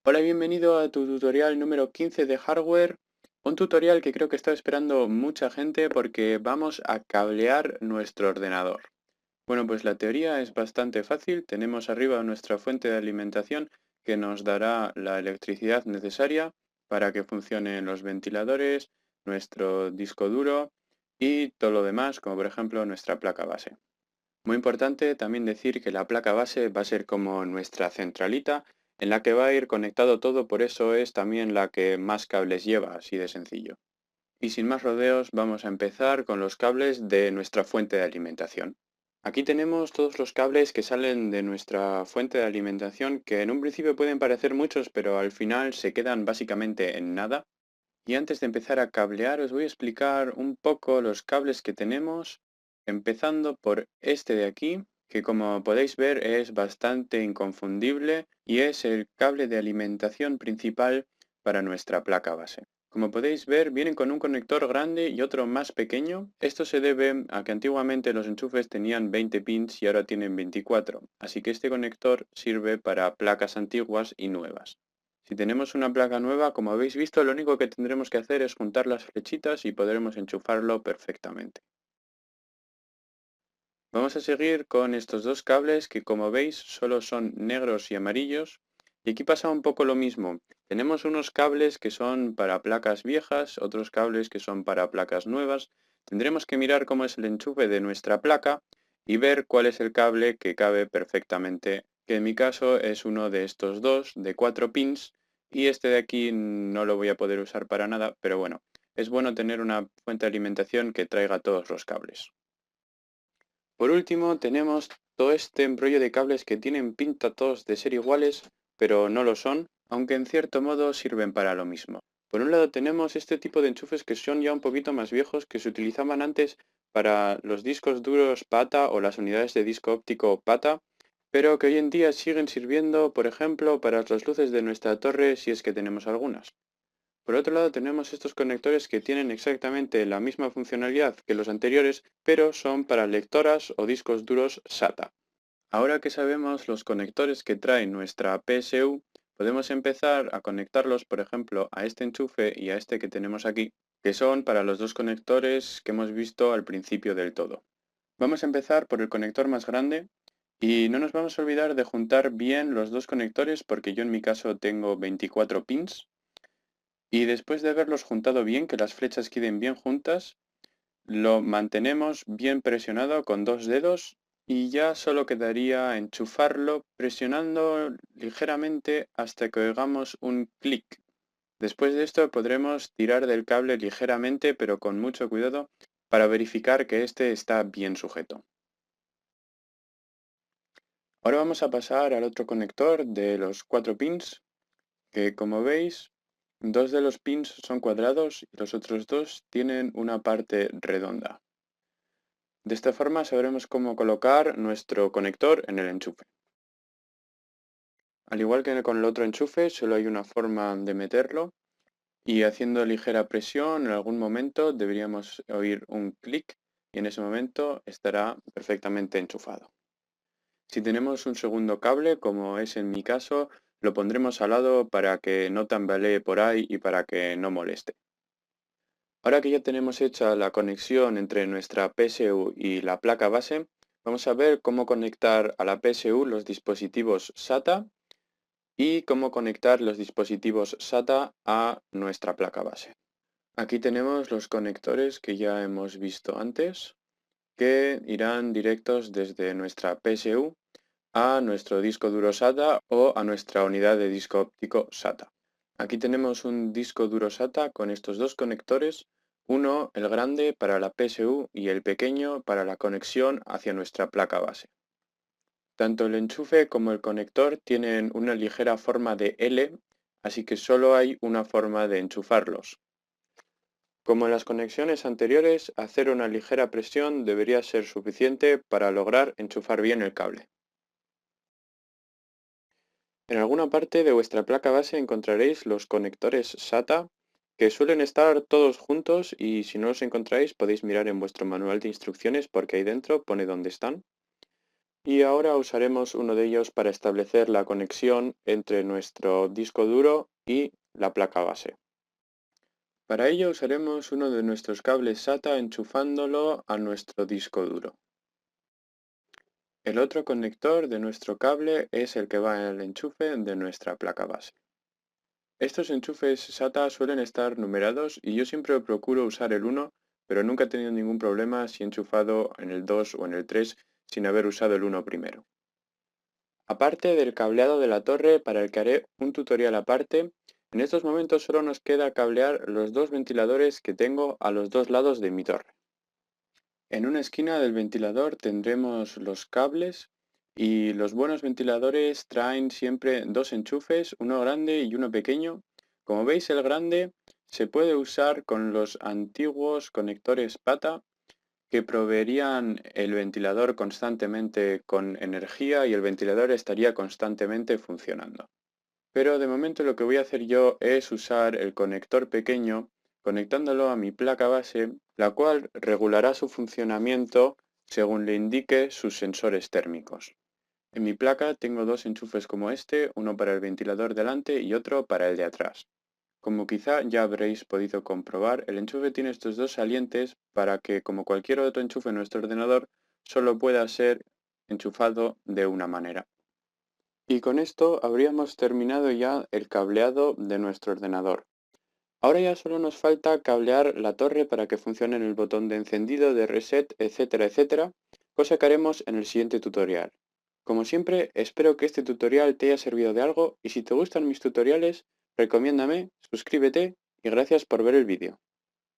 Hola y bienvenido a tu tutorial número 15 de hardware, un tutorial que creo que está esperando mucha gente porque vamos a cablear nuestro ordenador. Bueno, pues la teoría es bastante fácil. Tenemos arriba nuestra fuente de alimentación que nos dará la electricidad necesaria para que funcionen los ventiladores, nuestro disco duro y todo lo demás, como por ejemplo nuestra placa base. Muy importante también decir que la placa base va a ser como nuestra centralita en la que va a ir conectado todo, por eso es también la que más cables lleva, así de sencillo. Y sin más rodeos vamos a empezar con los cables de nuestra fuente de alimentación. Aquí tenemos todos los cables que salen de nuestra fuente de alimentación que en un principio pueden parecer muchos, pero al final se quedan básicamente en nada. Y antes de empezar a cablear, os voy a explicar un poco los cables que tenemos, empezando por este de aquí, que como podéis ver es bastante inconfundible y es el cable de alimentación principal para nuestra placa base. Como podéis ver, vienen con un conector grande y otro más pequeño. Esto se debe a que antiguamente los enchufes tenían 20 pins y ahora tienen 24, así que este conector sirve para placas antiguas y nuevas. Si tenemos una placa nueva, como habéis visto, lo único que tendremos que hacer es juntar las flechitas y podremos enchufarlo perfectamente. Vamos a seguir con estos dos cables que, como veis, solo son negros y amarillos. Y aquí pasa un poco lo mismo. Tenemos unos cables que son para placas viejas, otros cables que son para placas nuevas. Tendremos que mirar cómo es el enchufe de nuestra placa y ver cuál es el cable que cabe perfectamente, que en mi caso es uno de estos dos, de 4 pins, y este de aquí no lo voy a poder usar para nada, pero bueno, es bueno tener una fuente de alimentación que traiga todos los cables. Por último, tenemos todo este embrollo de cables que tienen pinta todos de ser iguales, pero no lo son, aunque en cierto modo sirven para lo mismo. Por un lado tenemos este tipo de enchufes que son ya un poquito más viejos, que se utilizaban antes para los discos duros PATA o las unidades de disco óptico PATA, pero que hoy en día siguen sirviendo, por ejemplo, para las luces de nuestra torre si es que tenemos algunas. Por otro lado tenemos estos conectores que tienen exactamente la misma funcionalidad que los anteriores, pero son para lectoras o discos duros SATA. Ahora que sabemos los conectores que trae nuestra PSU, podemos empezar a conectarlos, por ejemplo, a este enchufe y a este que tenemos aquí, que son para los dos conectores que hemos visto al principio del todo. Vamos a empezar por el conector más grande y no nos vamos a olvidar de juntar bien los dos conectores porque yo en mi caso tengo 24 pins. Y después de haberlos juntado bien, que las flechas queden bien juntas, lo mantenemos bien presionado con dos dedos y ya solo quedaría enchufarlo presionando ligeramente hasta que oigamos un clic. Después de esto podremos tirar del cable ligeramente pero con mucho cuidado para verificar que este está bien sujeto. Ahora vamos a pasar al otro conector de los 4 pins, que como veis, dos de los pins son cuadrados y los otros dos tienen una parte redonda. De esta forma sabremos cómo colocar nuestro conector en el enchufe. Al igual que con el otro enchufe, solo hay una forma de meterlo y haciendo ligera presión en algún momento deberíamos oír un clic y en ese momento estará perfectamente enchufado. Si tenemos un segundo cable, como es en mi caso, lo pondremos al lado para que no tambalee por ahí y para que no moleste. Ahora que ya tenemos hecha la conexión entre nuestra PSU y la placa base, vamos a ver cómo conectar a la PSU los dispositivos SATA y cómo conectar los dispositivos SATA a nuestra placa base. Aquí tenemos los conectores que ya hemos visto antes, que irán directos desde nuestra PSU a nuestro disco duro SATA o a nuestra unidad de disco óptico SATA. Aquí tenemos un disco duro SATA con estos dos conectores, uno el grande para la PSU y el pequeño para la conexión hacia nuestra placa base. Tanto el enchufe como el conector tienen una ligera forma de L, así que solo hay una forma de enchufarlos. Como en las conexiones anteriores, hacer una ligera presión debería ser suficiente para lograr enchufar bien el cable. En alguna parte de vuestra placa base encontraréis los conectores SATA, que suelen estar todos juntos y si no los encontráis podéis mirar en vuestro manual de instrucciones porque ahí dentro pone dónde están. Y ahora usaremos uno de ellos para establecer la conexión entre nuestro disco duro y la placa base. Para ello usaremos uno de nuestros cables SATA enchufándolo a nuestro disco duro. El otro conector de nuestro cable es el que va en el enchufe de nuestra placa base. Estos enchufes SATA suelen estar numerados y yo siempre procuro usar el 1, pero nunca he tenido ningún problema si he enchufado en el 2 o en el 3 sin haber usado el 1 primero. Aparte del cableado de la torre, para el que haré un tutorial aparte, en estos momentos solo nos queda cablear los dos ventiladores que tengo a los dos lados de mi torre. En una esquina del ventilador tendremos los cables y los buenos ventiladores traen siempre dos enchufes, uno grande y uno pequeño. Como veis, el grande se puede usar con los antiguos conectores PATA que proveerían el ventilador constantemente con energía y el ventilador estaría constantemente funcionando. Pero de momento lo que voy a hacer yo es usar el conector pequeño conectándolo a mi placa base, la cual regulará su funcionamiento según le indique sus sensores térmicos. En mi placa tengo dos enchufes como este, uno para el ventilador delante y otro para el de atrás. Como quizá ya habréis podido comprobar, el enchufe tiene estos dos salientes para que, como cualquier otro enchufe en nuestro ordenador, solo pueda ser enchufado de una manera. Y con esto habríamos terminado ya el cableado de nuestro ordenador. Ahora ya solo nos falta cablear la torre para que funcione el botón de encendido, de reset, etcétera, etcétera, cosa que haremos en el siguiente tutorial. Como siempre, espero que este tutorial te haya servido de algo y si te gustan mis tutoriales, recomiéndame, suscríbete y gracias por ver el vídeo.